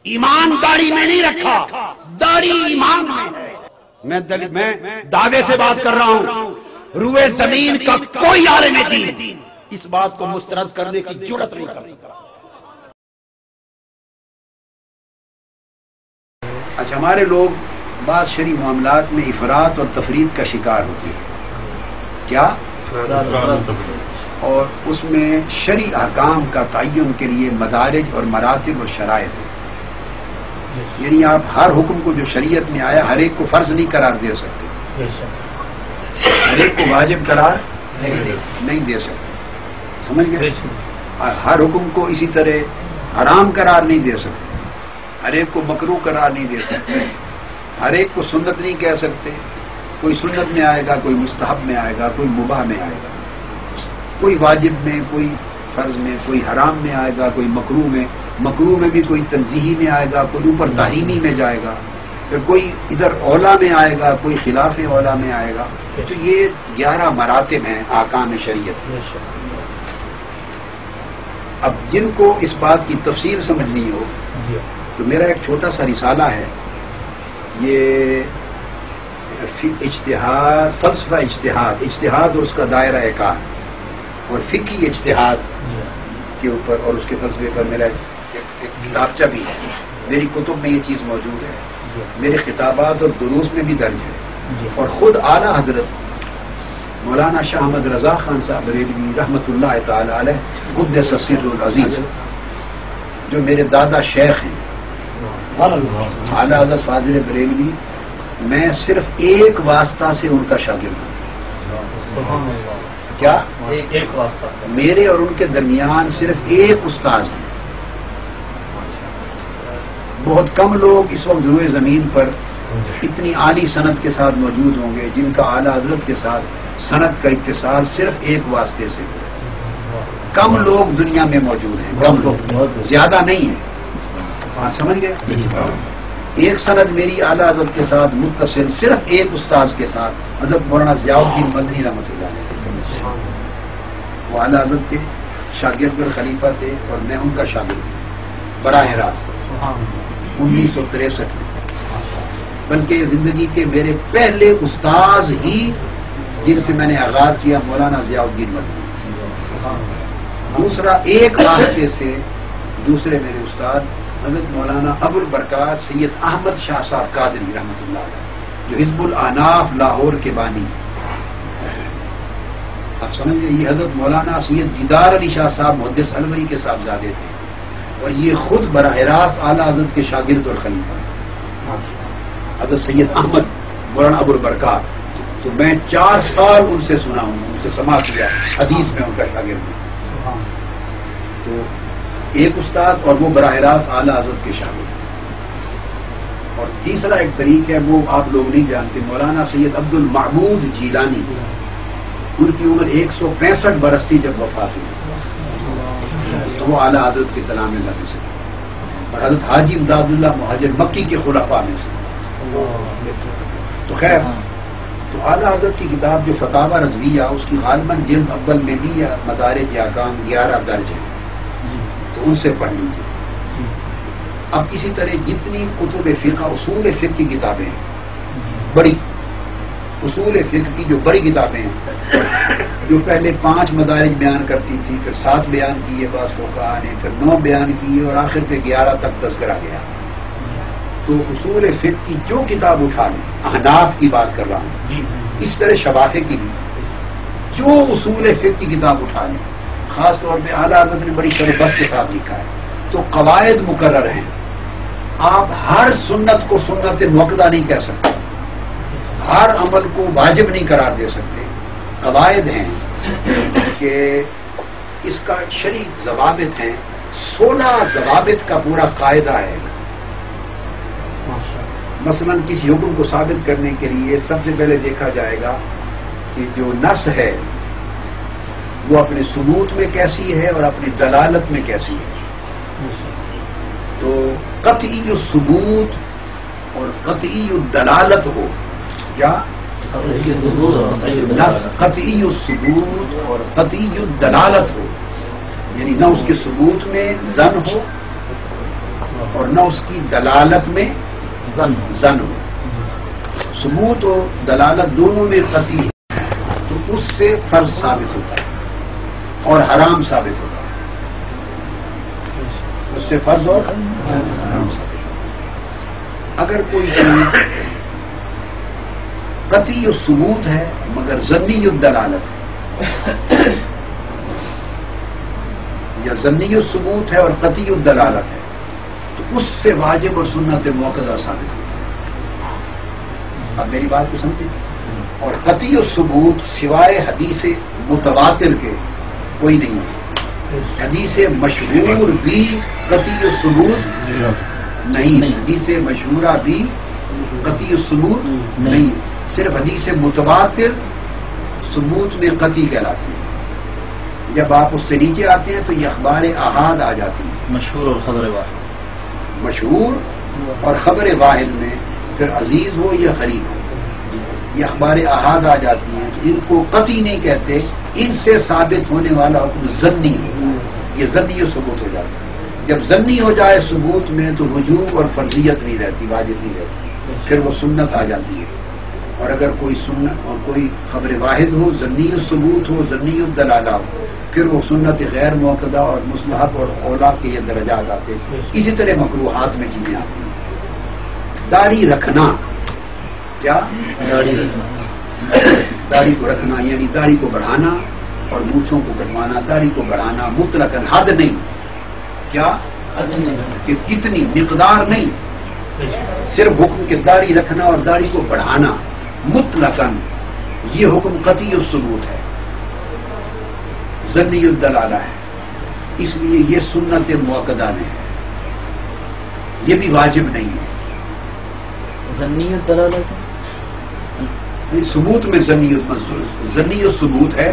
ایمان داڑھی میں نہیں رکھا، داڑھی ایمان میں ہے۔ میں دعوے سے بات کر رہا ہوں، روئے زمین کا کوئی عالم دین اس بات کو مسترد کرنے کی جرات نہیں کرتا۔ اچھا، ہمارے لوگ بعض شرعی معاملات میں افراط اور تفرید کا شکار ہوتے ہیں، کیا؟ اور اس میں شرعی احکام کا تعین کے لیے مدارج اور مراتب اور شرائط ہیں، یعنی آپ ہر حکم کو جو شریعت میں آیا ہر ایک کو فرض نہیں قرار دے سکتے، ہر ایک کو واجب قرار نہیں دے سکتے، سمجھ گئے؟ ہر حکم کو اسی طرح حرام قرار نہیں دے سکتے، ہر ایک کو مکروہ قرار نہیں دے سکتے، ہر ایک کو سنت نہیں کہہ سکتے، کوئی سنت میں آئے گا، کوئی مستحب میں آئے گا، کوئی مباح میں آئے گا، کوئی واجب میں، کوئی فرض میں، کوئی حرام میں آئے گا، کوئی مکروہ میں بھی کوئی تنزیہی میں آئے گا، کوئی اوپر تحریمی میں جائے گا، پھر کوئی ادھر اولا میں آئے گا، کوئی خلاف اولا میں آئے گا۔ تو یہ 11 مراتب ہیں احکام شریعت۔ اب جن کو اس بات کی تفصیل سمجھنی ہو تو میرا ایک چھوٹا سا رسالہ ہے، یہ اجتہاد، فلسفہ اجتہاد اور اس کا دائرہ کار اور فقہی اجتہاد کے اوپر اور اس کے فلسفے پر میرا ایک کتابچہ بھی ہے۔ میری کتب میں یہ چیز موجود ہے، میرے خطابات اور دروس میں بھی درج ہے، اور خود اعلیٰ حضرت مولانا شاہ احمد رضا خان صاحب بریلوی رحمۃ اللہ تعالی علیہ قدس السر العزیز، جو میرے دادا شیخ ہیں اعلیٰ حضرت فاضل بریلوی، میں صرف ایک واسطہ سے ان کا شاگرد ہوں۔ کیا؟ ایک واسطہ، میرے اور ان کے درمیان صرف ایک استاذ ہے۔ بہت کم لوگ اس وقت روئے زمین پر اتنی عالی سند کے ساتھ موجود ہوں گے جن کا اعلیٰ حضرت کے ساتھ سند کا اتصال صرف ایک واسطے سے۔ کم لوگ دنیا میں موجود ہیں، کم لوگ، زیادہ نہیں ہیں، آپ سمجھ گئے؟ ایک سند میری اعلیٰ حضرت کے ساتھ متصل صرف ایک استاذ کے ساتھ، حضرت مولانا ضیاء الدین مدنی رحمۃ اللہ علیہ، وہ اعلیٰ حضرت کے شاگرد اور خلیفہ تھے اور میں ان کا شاگرد ہوں براہ راست 1963 میں۔ بلکہ زندگی کے میرے پہلے استاذ ہی جن سے میں نے آغاز کیا مولانا ضیاء الدین مدنی، دوسرا ایک واسطے سے دوسرے میرے استاد حضرت مولانا ابو البرکات سید احمد شاہ صاحب قادری رحمۃ اللہ علیہ، جو حزب الاعناف لاہور کے بانی، آپ سمجھ گئے؟ یہ حضرت مولانا سید دیدار علی شاہ صاحب محدث الوری کے صاحبزادے تھے، اور یہ خود براہ راست اعلیٰ حضرت کے شاگرد اور خلیفہ حضرت سید احمد مولانا ابو البرکات۔ تو میں 4 سال ان سے سنا ہوں، ان سے سماع کیا، حدیث میں ان کا شاگرد ہوں۔ تو ایک استاد اور وہ براہ راست اعلیٰ حضرت کے شاگرد۔ اور تیسرا ایک طریق ہے، وہ آپ لوگ نہیں جانتے، مولانا سید عبد المعبود جیلانی، ان کی عمر 165 برس تھی جب وفات ہوئی، تو وہ اعلیٰ حضرت کے تلامذہ میں سے تھے، اور حضرت حاجی امداد اللہ مہاجر مکی کے خلفاء میں سے تھے۔ تو خیر، تو اعلیٰ حضرت کی کتاب جو فتاوی رضویہ، اس کی غالباً جلد اول میں بھی مدارج احکام 11 درج ہیں، تو ان سے پڑھ لیجیے۔ اب اسی طرح جتنی کتب فقہ، اصول فقہ کی کتابیں ہیں، بڑی اصول فقہ کی جو بڑی کتابیں ہیں، جو پہلے 5 مدارج بیان کرتی تھی، پھر 7 بیان کیے بعض فقہاء نے، پھر 9 بیان کیے، اور آخر پہ 11 تک تذکرہ گیا۔ تو اصول فقہ کی جو کتاب اٹھا لیں، احناف کی بات کر رہا ہوں، اس طرح شفافے کی بھی جو اصول فقہ کی کتاب اٹھا لیں، خاص طور پہ اعلیٰ حضرت نے بڑی شرح بس کے ساتھ لکھا ہے، تو قواعد مقرر ہیں۔ آپ ہر سنت کو سنت مؤکدہ نہیں کہہ سکتے، ہر عمل کو واجب نہیں قرار دے سکتے، قواعد ہیں کہ اس کا شرعی ضوابط ہیں، 16 ضوابط کا پورا قاعدہ ہے۔ مثلا کسی حکم کو ثابت کرنے کے لیے سب سے پہلے دیکھا جائے گا کہ جو نص ہے وہ اپنے ثبوت میں کیسی ہے اور اپنی دلالت میں کیسی ہے۔ تو قطعی الثبوت اور قطعی الدلالت ہو، کیا؟ نص قطعی الثبوت اور قطعی الدلالت ہو، یعنی نہ اس کے ثبوت میں ظن ہو اور نہ اس کی دلالت میں زن ہو. ثبوت و دلالت دونوں میں قطعی ہے تو اس سے فرض ثابت ہوتا ہے اور حرام ثابت ہوتا ہے. اس سے فرض اور حرام ثابت. اگر کوئی چیز قطعی الثبوت ہے مگر ظنی الدلالت ہے، یا ظنی الثبوت ہے اور قطعی الدلالت ہے، تو اس سے واجب اور سنت موقدہ ثابت ہوتی ہے. اب میری بات کو سمجھیں. اور قطعی الثبوت سوائے حدیث متواتر کے کوئی نہیں ہے. حدیث مشہور بھی قطعی الثبوت نہیں، حدیث مشہورہ بھی قطعی الثبوت نہیں. صرف حدیث متواتر ثبوت میں قطعی کہلاتی ہے. جب آپ اس سے نیچے آتے ہیں تو یہ اخبار احاد آ جاتی ہے. مشہور اور خبر واحد، مشہور اور خبر واحد میں پھر عزیز ہو یا غریب ہو، یہ اخبار احاد آ جاتی ہیں. تو ان کو قطعی نہیں کہتے، ان سے ثابت ہونے والا حکم ظنی ہوتا ہے. یہ ظنی ثبوت ہو جاتا ہے. جب ظنی ہو جائے ثبوت میں تو وجوب اور فرضیت نہیں رہتی، واجب نہیں رہتی، پھر وہ سنت آ جاتی ہے. اور اگر کوئی سنت اور کوئی خبر واحد ہو، ظنی ثبوت ہو، ظنی الدلالہ ہو، پھر وہ سنت غیر موقدہ اور مستحب اور اولا کے یہ درجات آتے ہیں. اسی طرح مکروہات میں چیزیں آتی ہیں. داڑھی رکھنا، کیا داڑھی کو رکھنا یعنی داڑھی کو بڑھانا اور مونچھوں کو کٹوانا. داڑھی کو بڑھانا مطلقاً، حد نہیں، کیا کہ کتنی مقدار نہیں، صرف حکم کہ داڑھی رکھنا اور داڑھی کو بڑھانا مطلقاً یہ حکم قطعی الثبوت ہے، ظنی الدلالہ ہے. اس لیے یہ سنت موقدہ میں ہے، یہ بھی واجب نہیں ہے. ظنی الدلالہ ثبوت میں ظنی الثبوت ہے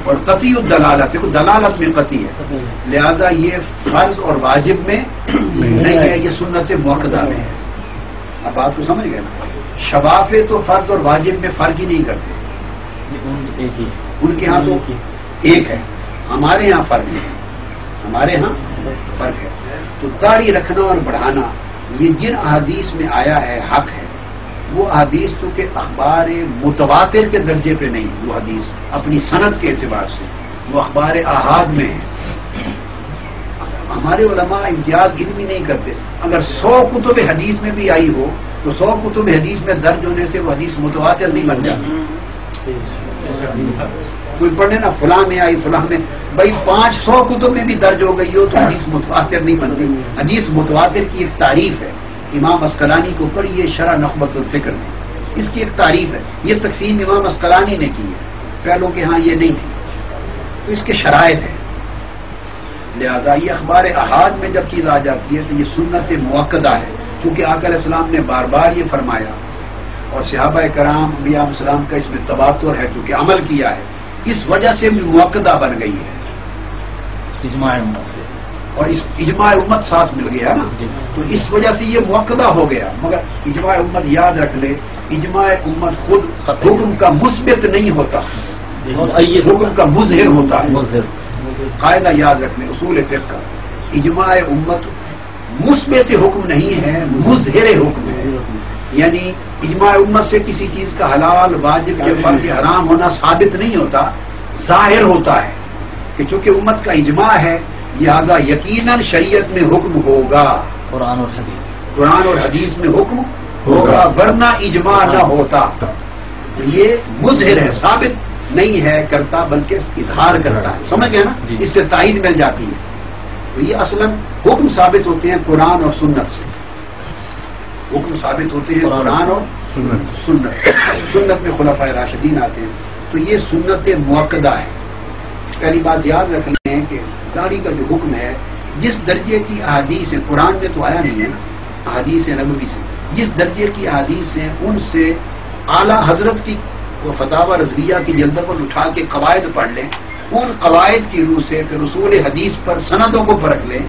اور قطعی الدلالت ہے. دلالت میں قطعی ہے، لہذا یہ فرض اور واجب میں نہیں ہے، یہ سنت موقدہ میں ہے. اب بات کو سمجھ گئے نا. شفافے تو فرض اور واجب میں فرق ہی نہیں کرتے، ان کے ہاں تو ایک ہے، ہمارے ہاں فرق ہے، ہمارے ہاں فرق ہے. تو داڑھی رکھنا اور بڑھانا یہ جن احادیث میں آیا ہے حق ہے. وہ حدیث چونکہ اخبار متواتر کے درجے پہ نہیں، وہ حدیث اپنی سند کے اعتبار سے وہ اخبار احاد میں ہے. ہمارے علماء امتیاز علمی نہیں کرتے. اگر 100 کتب حدیث میں بھی آئی ہو تو 100 کتب حدیث میں درج ہونے سے وہ حدیث متواتر نہیں بن جاتی. کوئی پڑھنے نا فلاں میں آئی، فلاں میں، بھائی 500 کتب میں بھی درج ہو گئی ہو تو حدیث متواتر نہیں بنتی. حدیث متواتر کی ایک تعریف ہے، امام اسقلانی کو پڑھیے شرح نخبۃ الفکر میں، اس کی ایک تعریف ہے. یہ تقسیم امام اسقلانی نے کی ہے، پہلوں کے ہاں یہ نہیں تھی. تو اس کے شرائط ہیں. لہذا یہ اخبار احاد میں جب چیز آ جاتی ہے تو یہ سنت موقدہ ہے. چونکہ آقا علیہ السلام نے بار بار یہ فرمایا اور صحابہ کرام انبیاء علیہ السلام کا اس میں تواتر ہے، چونکہ عمل کیا ہے، اس وجہ سے موقدہ بن گئی ہے. اجماع امت، اور اس اجماع امت ساتھ مل گیا نا، تو اس وجہ سے یہ موقدہ ہو گیا. مگر اجماع امت یاد رکھ لے، اجماع امت خود حکم کا مثبت نہیں ہوتا، حکم کا مظہر ہوتا ہے. قاعدہ یاد رکھ لیں اصول فقہ کا، اجماع امت مثبت حکم نہیں ہے، مظہر حکم ہے. یعنی اجماع امت سے کسی چیز کا حلال واجب یا فرض حرام ہونا ثابت نہیں ہوتا، ظاہر ہوتا ہے کہ چونکہ امت کا اجماع ہے لہذا یقیناً شریعت میں حکم ہوگا، قرآن اور حدیث، قرآن اور حدیث میں حکم ہوگا، ورنہ اجماع نہ ہوتا. یہ مظہر ہے، ثابت نہیں ہے کرتا بلکہ اظہار کرتا ہے. سمجھ گئے نا، اس سے تائید مل جاتی ہے. تو یہ اصلاً حکم ثابت ہوتے ہیں قرآن اور سنت سے، حکم ثابت ہوتے ہیں قرآن اور سنت. سنت میں خلفائے راشدین آتے ہیں. تو یہ سنت موقدہ ہے. پہلی بات یاد رکھ لیں کہ داڑھی کا جو حکم ہے جس درجے کی احادیث ہیں، قرآن میں تو آیا نہیں ہے نا، احادیث نبوی سے جس درجے کی احادیث ہیں ان سے اعلیٰ حضرت کی فتاوی رضویہ کی جلد پر اٹھا کے قواعد پڑھ لیں، ان قواعد کی روح سے پھر اصول حدیث پر سندوں کو پرکھ لیں.